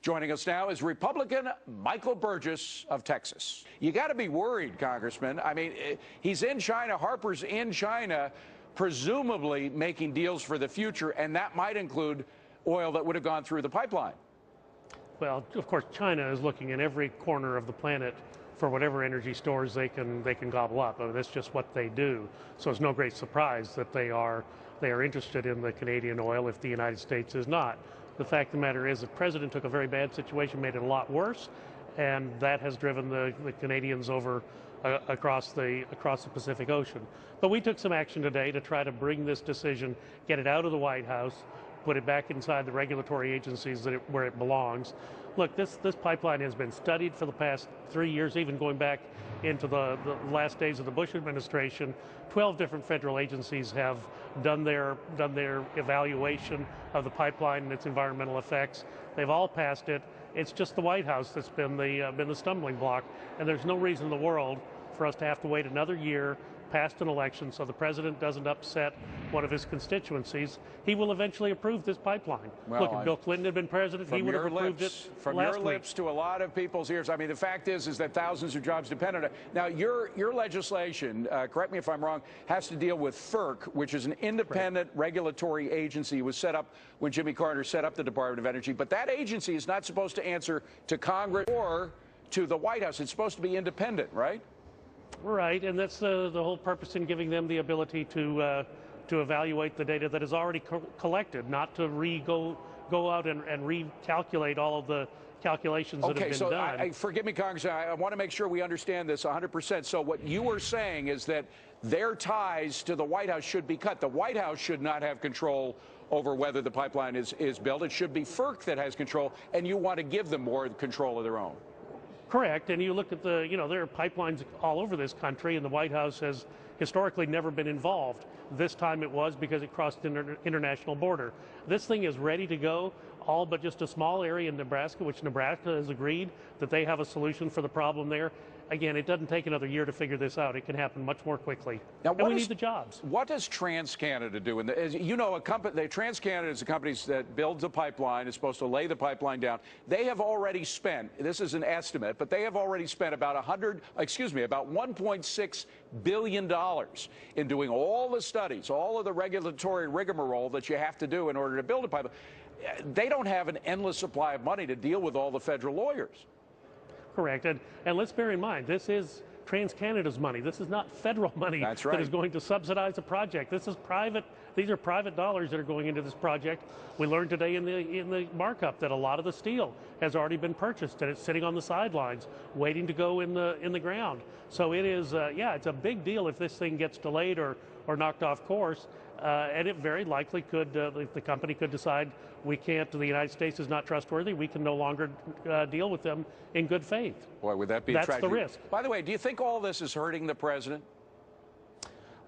Joining us now is Republican Michael Burgess of Texas. You got to be worried, Congressman. I mean, he's in China. Harper's in China, presumably making deals for the future, and that might include oil that would have gone through the pipeline. Well, of course, China is looking in every corner of the planet for whatever energy stores they can gobble up. I mean, that's just what they do. So it's no great surprise that they are interested in the Canadian oil if the United States is not. The fact of the matter is the president took a very bad situation, made it a lot worse, and that has driven the Canadians over across the Pacific Ocean. But we took some action today to try to bring this decision, get it out of the White House, put it back inside the regulatory agencies where it belongs. Look, this pipeline has been studied for the past 3 years, even going back into the last days of the Bush administration. 12 different federal agencies have done their evaluation of the pipeline and its environmental effects. They've all passed it. It's just the White House that's been the stumbling block, and there's no reason in the world for us to have to wait another year past an election so the president doesn't upset one of his constituencies. He will eventually approve this pipeline. Well, look, if Bill Clinton had been president, he would have approved it from your lips to a lot of people's ears. I mean, the fact is that thousands of jobs depend on it. Now, your legislation, correct me if I'm wrong, has to deal with FERC, which is an independent regulatory agency. It was set up when Jimmy Carter set up the Department of Energy. But that agency is not supposed to answer to Congress or to the White House. It's supposed to be independent, right? Right, and that's the whole purpose in giving them the ability to evaluate the data that is already collected, not to go out and recalculate all of the calculations that have been done. Okay, so forgive me, Congressman, I want to make sure we understand this 100%. So what you are saying is that their ties to the White House should be cut. The White House should not have control over whether the pipeline is built. It should be FERC that has control, and you want to give them more control of their own. Correct, and you look at there are pipelines all over this country, and the White House has historically never been involved. This time it was because it crossed the international border. This thing is ready to go, all but just a small area in Nebraska, which Nebraska has agreed that they have a solution for the problem there. Again, it doesn't take another year to figure this out. It can happen much more quickly. Now, and we need the jobs. What does TransCanada do? And as you know, TransCanada is a company that builds a pipeline, is supposed to lay the pipeline down. They have already spent, this is an estimate, but they have already spent about $1.6 billion in doing all the studies, all of the regulatory rigmarole that you have to do in order to build a pipeline. They don't have an endless supply of money to deal with all the federal lawyers. Correct, and let's bear in mind, this is TransCanada's money. This is not federal money. That's right. That is going to subsidize a project. This is private. These are private dollars that are going into this project. We learned today in the markup that a lot of the steel has already been purchased and it's sitting on the sidelines, waiting to go in the ground. So it is, yeah, it's a big deal if this thing gets delayed or knocked off course. And it very likely could, the company could decide the United States is not trustworthy, we can no longer deal with them in good faith. Boy, would that be That's tragic. the risk. By the way, do you think all this is hurting the president?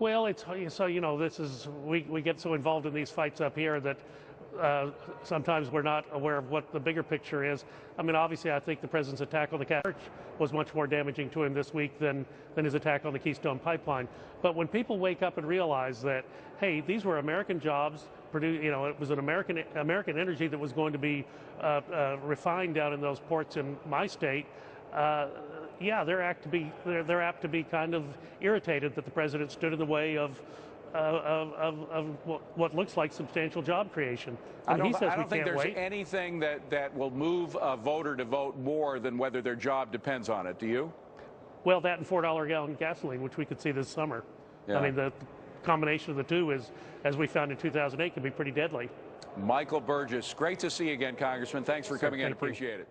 Well, it's so, we get so involved in these fights up here that sometimes we're not aware of what the bigger picture is. I mean, obviously, I think the president's attack on the church was much more damaging to him this week than his attack on the Keystone Pipeline. But when people wake up and realize that, hey, these were American jobs, it was an American energy that was going to be refined down in those ports in my state. Yeah, they're apt to be kind of irritated that the president stood in the way of what looks like substantial job creation. I don't think there's anything that will move a voter to vote more than whether their job depends on it. Do you? Well, that and $4 a gallon gasoline, which we could see this summer. Yeah. I mean, the combination of the two is, as we found in 2008, can be pretty deadly. Michael Burgess, great to see you again, Congressman. Thanks for coming in. Appreciate it.